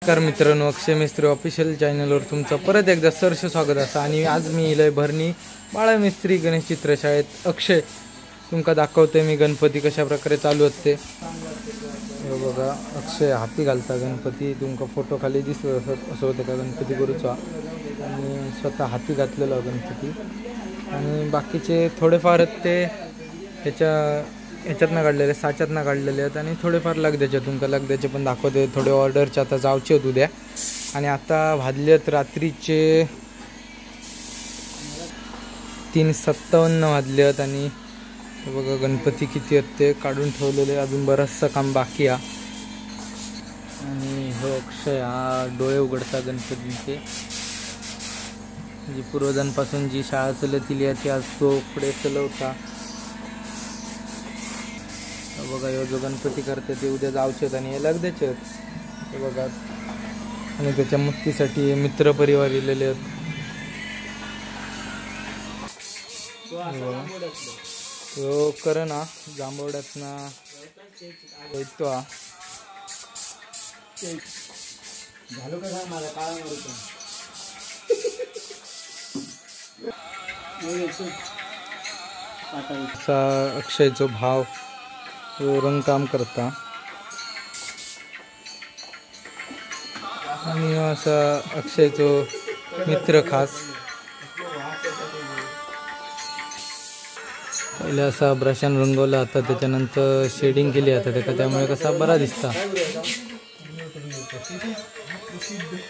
नमस्कार मित्रांनो, अक्षय मिस्त्री ऑफिशियल चॅनलवर तुमचं परत एकदा सहर्ष स्वागत असं. आणि आज मी इलय भरणी बाळा मिस्त्री गणेश चित्रशाळेत. अक्षय तुमका दाखवतोय मी गणपती कशा प्रकारे चालू असते. हे बघा, अक्षय हाती घालता गणपती. तुमका फोटो खाली दिसत असं होतं का गणपती गुरुचा, आणि स्वतः हाती घातलेला गणपती. आणि बाकीचे थोडेफार ते ह्याच्यातनं काढलेले, साच्यातनं काढलेले आहेत. आणि थोडेफार लगद्याचे, तुमका लगद्याचे पण दाखवते. थोडे ऑर्डरचे आता जावचे होत उद्या. आणि आता वाजलेत रात्रीचे 3:57 वाजले आहेत. आणि बघा गणपती किती आहेत ते काढून ठेवलेले. अजून बरंचसं काम बाकी आहे. आणि हो अक्षय हा डोळे उघडता गणपतीचे. जी पूर्वजांपासून जी शाळा चालवली आहे ती आज तो पुढे चालवता. बघा ह्यो जो गणपती करते ते उद्या जावचे आणि हे लगद्याचे आहेत. हे बघा, आणि त्याच्या मुक्तीसाठी मित्र परिवार इलेले आहेत. ह्यो कर ना जांभवड्यात ना येतो झालो का सांग मला, काळा मारूचा. अक्षयचो भाव रंगकाम करता. आणि असा अक्षयचो मित्र खास. पहिले असा ब्रशान रंगवला होता, त्याच्यानंतर शेडिंग केली आता त्याका, त्यामुळे कसा बरा दिसता.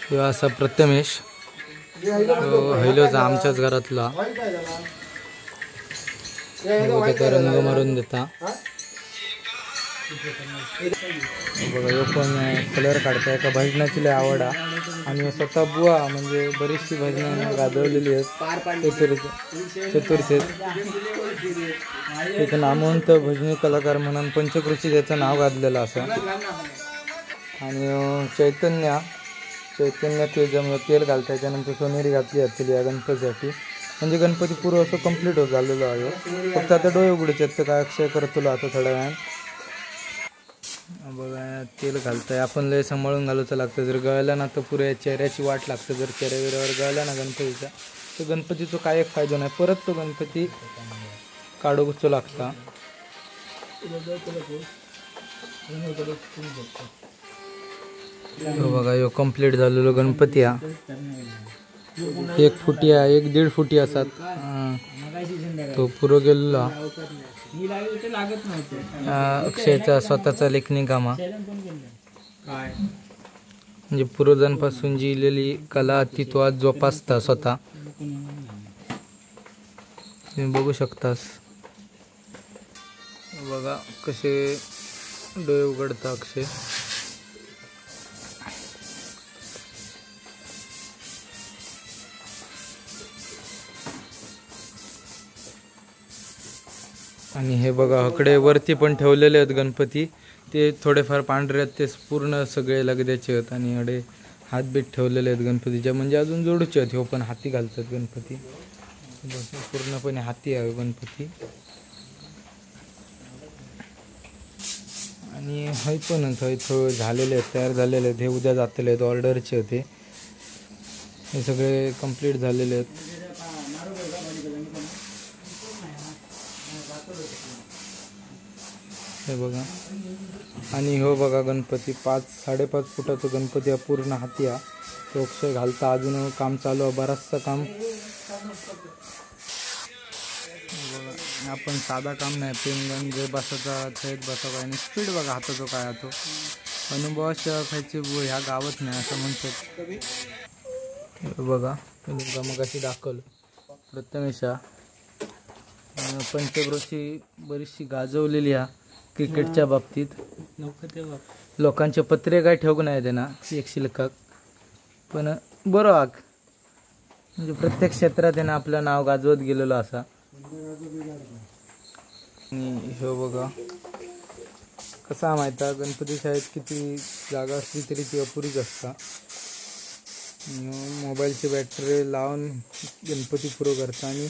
किंवा असा प्रथमेश हैलोचा आमच्याच घरातला, त्याचा रंग मारून देता. बघा ह्यो पण कलर काढता. एका भजनाची लय आवड आहे. आणि स्वतः बुवा म्हणजे बरीचशी भजनं गाजवलेली आहेत. चतुर्थीत एक नामवंत भजनी कलाकार म्हणून पंचकृषी त्याचं नाव गाजलेलं असं. आणि चैतन्य तेल घालता. त्याच्यानंतर सोनेरी घातली जातील या गणपतीसाठी. म्हणजे गणपती पूर्व असं कम्प्लीट होत झालेलं आहे. फक्त आता डोळे उघडायचे आहेत, तर काय अक्षय करतो आता थोड्या वेळात. बघा तेल घालताय. आपण लय सांभाळून घालूचं लागतं. जर गळला ना तर पुऱ्या चेहऱ्याची वाट लागतं. जर चेहऱ्याविरावर गळला ना गणपतीचा, तर गणपतीचा काय एक फायदा नाही. परत तो गणपती काढूचो लागता. बघा ह्यो कम्प्लीट झालेलो गणपती हा. 1 फुटी 1-1.5 फुटी असतात. तो पुरो गेलेला. अक्षयचा स्वतःचा लेखणी कामा, म्हणजे पूर्वजांपासून जी इलेली कला ती तो आज जोपासता स्वतः. तुम्ही बघू शकतास. बघा कसे डोळे उघडता अक्षय. आणि हे बघा हकडे वरती पण ठेवलेले आहेत गणपती. ते थोडेफार पांढरे आहेत, ते पूर्ण सगळे लगद्याचे आहेत. आणि हडे हातबीत ठेवलेले आहेत गणपतीच्या, म्हणजे अजून जोडूचे आहेत. हो पण हाती घालतात गणपती. पूर्णपणे हाती आहे गणपती. आणि हय पण थोडे झालेले आहेत, तयार झालेले आहेत. हे उद्या जातले आहेत, ऑर्डरचे होते. हे सगळे कंप्लीट झालेले आहेत. हे बघा. आणि हो बघा गणपती 5-5.5 फुटाचा गणपती हा पूर्ण हाती हा. तो अक्षय घालता. अजून काम चालू आहे, बराचसा काम. आपण साधा काम नाही, पेन जे बसायचा थेट बसावा. आणि स्पीड बघा हाताचा काय हातो अनुभवाशिवाय खायचे ह्या गावात नाही असं म्हणतात. बघा तुमका मग अशी दाखवलं प्रथमेशा. पंचक्रोशी बरीचशी गाजवलेली हा क्रिकेटच्या बाबतीत. लोकांचे पत्रे काय ठेवू नाही त्यांना एक शिल्लक, पण बरं आग म्हणजे प्रत्येक क्षेत्रात त्यांना आपलं नाव गाजवत गेलेलं असा. आणि हे बघा कसा माहिती आहे, गणपती शाळेत किती जागा असली तरी ती अपुरीच असता. मोबाईलची बॅटरी लावून गणपती पुरो करता. आणि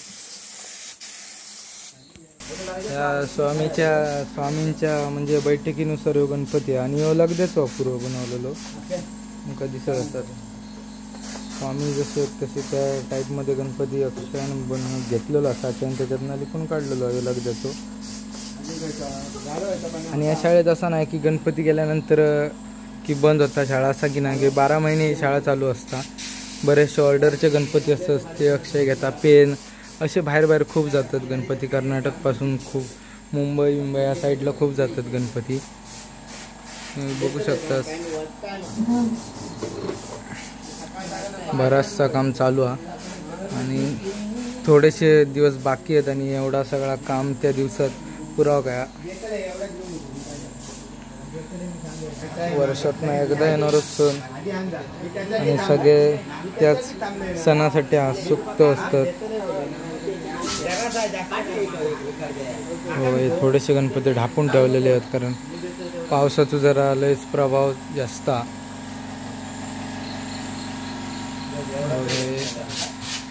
या स्वामींच्या म्हणजे बैठकीनुसार गणपती आणि लगद्याच अपूर्व बनवलेलो. तुमका दिसत असतात. आम्ही जसे तसे त्या टाईपमध्ये गणपती अक्षरानं बनवून घेतलेलो असा आणि त्याच्यातनं लिपून काढलेलो आहे लगद्याचो. आणि या शाळेत असं नाही की गणपती गेल्यानंतर की बंद होता शाळा असा की नाही, 12 महिने शाळा चालू असता. बरेचसे ऑर्डरचे गणपती असतात ते अक्षय घेता. पेन असे बाहेर खूप जातात गणपती. कर्नाटकपासून खूप मुंबई या साईडला खूप जातात गणपती. बघू शकता बराचसा काम चालू आहे आणि थोडेसे दिवस बाकी आहेत आणि एवढा सगळा काम त्या दिवसात पुरावा काय. वर्षातनं एकदा येणारच सण आणि सगळे त्याच सणासाठी उत्सुक असतात. होय, थोडेसे गणपती ढापून ठेवलेले आहेत कारण पावसाचा जरा लयच प्रभाव जास्त.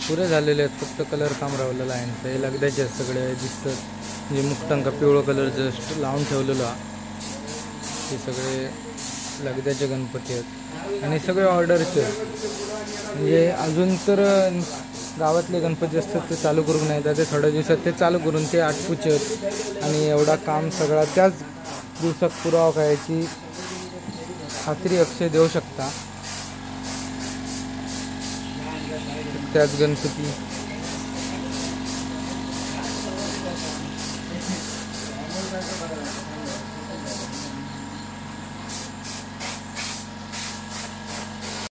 पुरे झालेले आहेत, फक्त कलर काम राहिलेलं आहे. हे लगद्याचे सगळे दिसतात म्हणजे मुक्टांका पिवळं कलर जस्ट लावून ठेवलेलं आहे. हे सगळे लगद्याचे गणपती आहेत आणि सगळे ऑर्डरचे. म्हणजे अजून तर गावातले गणपती असतात ते चालू करून नाही तर ते थोड्या दिवसात ते चालू करून ते आटपूचे आहेत आणि एवढा काम सगळा त्याच दिवसात पुरावा करायची खात्री अक्षय देऊ शकता. त्याच गणपती